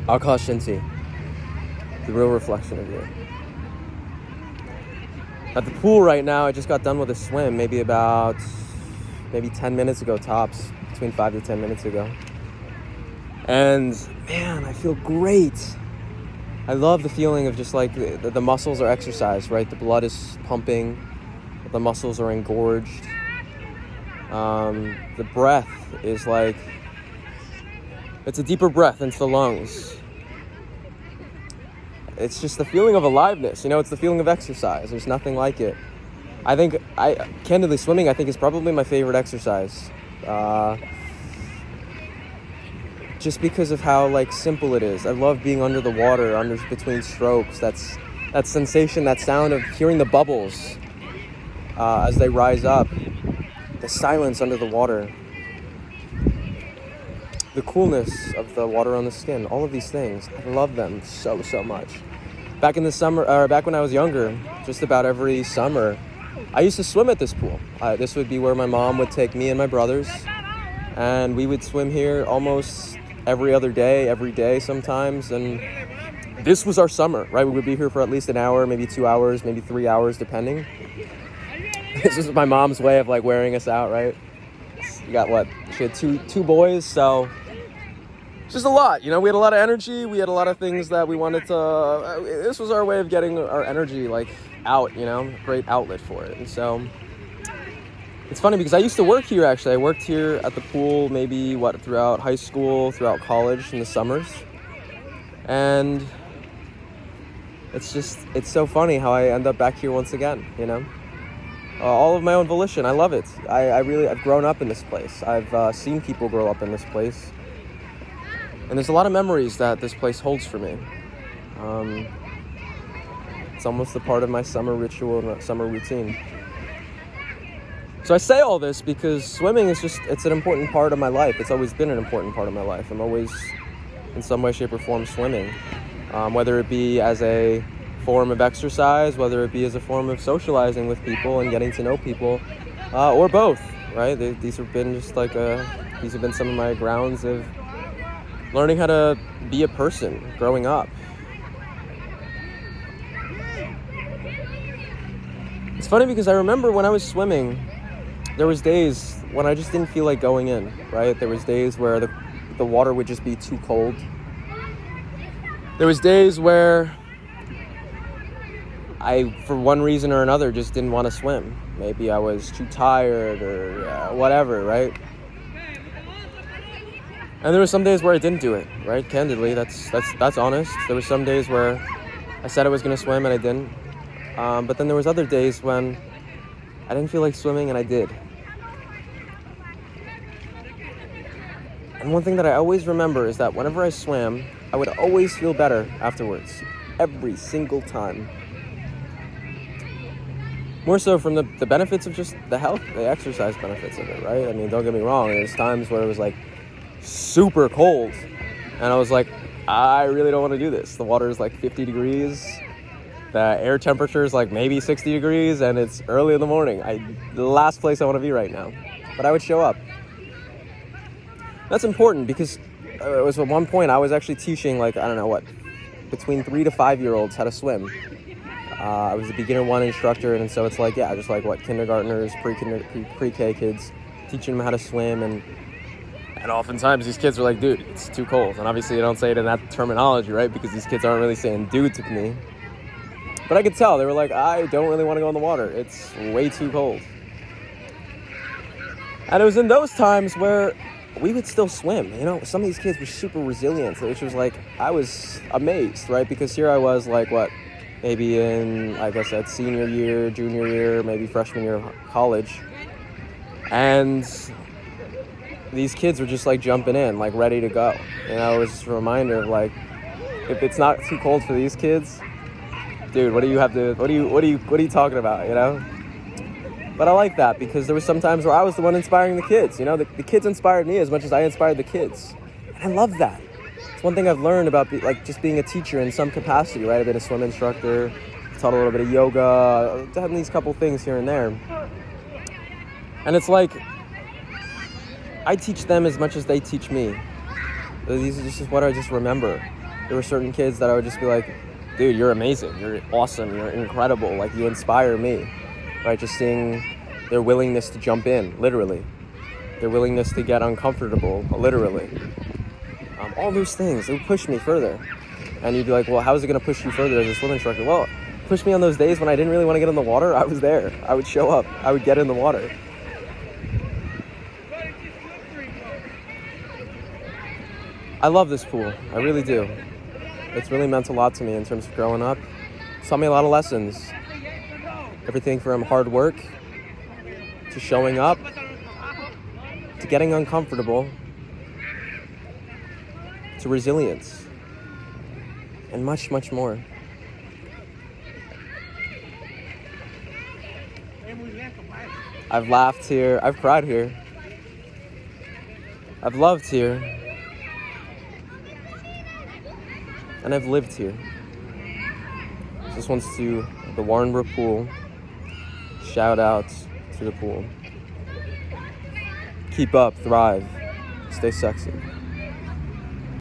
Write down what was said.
Akash INTI, the real reflection of you. At the pool right now, I just got done with a swim, maybe 10 minutes ago tops, between 5 to 10 minutes ago. And man, I feel great. I love the feeling of just like the muscles are exercised, right? The blood is pumping, the muscles are engorged. The breath is like, it's a deeper breath into the lungs. It's just the feeling of aliveness, it's the feeling of exercise. There's nothing like it. Candidly, swimming, I think, is probably my favorite exercise. Just because of how, simple it is. I love being under the water, between strokes. That sensation, that sound of hearing the bubbles as they rise up. The silence under the water. The coolness of the water on the skin. All of these things. I love them so, so much. Back in the summer, or back when I was younger, just about every summer, I used to swim at this pool. This would be where my mom would take me and my brothers, and we would swim here almost every other day, every day sometimes, and this was our summer, right? We would be here for at least an hour, maybe 2 hours, maybe 3 hours, depending. This was my mom's way of wearing us out, right? You got she had two boys, so just a lot, we had a lot of energy. We had a lot of things that we wanted to, this was our way of getting our energy out, great outlet for it. And so it's funny because I used to work here, actually. I worked here at the pool maybe throughout high school, throughout college in the summers. And it's so funny how I end up back here once again, all of my own volition. I love it. I've grown up in this place. I've seen people grow up in this place. And there's a lot of memories that this place holds for me. It's almost a part of my summer ritual and summer routine. So I say all this because swimming is it's an important part of my life. It's always been an important part of my life. I'm always, in some way, shape, or form, swimming. Whether it be as a form of exercise, whether it be as a form of socializing with people and getting to know people, or both, right? These have been some of my grounds of learning how to be a person growing up. It's funny because I remember when I was swimming, there was days when I just didn't feel like going in, right? There was days where the water would just be too cold. There was days where I, for one reason or another, just didn't want to swim. Maybe I was too tired or whatever, right? And there were some days where I didn't do it, right? Candidly, that's honest. There were some days where I said I was going to swim and I didn't. But then there was other days when I didn't feel like swimming and I did. And one thing that I always remember is that whenever I swam, I would always feel better afterwards. Every single time. More so from the benefits of just the health, the exercise benefits of it, right? I mean, don't get me wrong. There's times where it was super cold and I was I really don't want to do this. The water is 50 degrees. The air temperature is maybe 60 degrees and it's early in the morning. The last place I want to be right now. But I would show up. That's important because it was at one point I was actually teaching between 3 to 5 year olds how to swim. I was a beginner 1 instructor, and so it's kindergartners, pre-K kids, teaching them how to swim, and oftentimes these kids are dude, it's too cold. And obviously they don't say it in that terminology, right? Because these kids aren't really saying dude to me. But I could tell, they were I don't really want to go in the water. It's way too cold. And it was in those times where we would still swim. Some of these kids were super resilient, which was I was amazed, right? Because here I was maybe in, like I said, senior year, junior year, maybe freshman year of college. And these kids were just jumping in, ready to go. It was just a reminder of if it's not too cold for these kids, dude, what are you talking about, But I like that because there was some times where I was the one inspiring the kids, the kids inspired me as much as I inspired the kids. And I love that. It's one thing I've learned about just being a teacher in some capacity, right? I've been a swim instructor, taught a little bit of yoga, done these couple things here and there. And it's I teach them as much as they teach me. These are just what I just remember. there were certain kids that I would just be like, dude, you're amazing, you're awesome, you're incredible, like you inspire me, right? Just seeing their willingness to jump in, literally, their willingness to get uncomfortable, literally. All those things, it would push me further. And you'd be like, well, how is it going to push you further as a swim instructor? Well, push me on those days when I didn't really want to get in the water. I was there. I would show up. I would get in the water. I love this pool. I really do. It's really meant a lot to me in terms of growing up. It's taught me a lot of lessons. Everything from hard work to showing up to getting uncomfortable to resilience and much, much more. I've laughed here. I've cried here. I've loved here. And I've lived here. This one's to the Warrenbrook pool. Shout out to the pool. Keep up, thrive, stay sexy.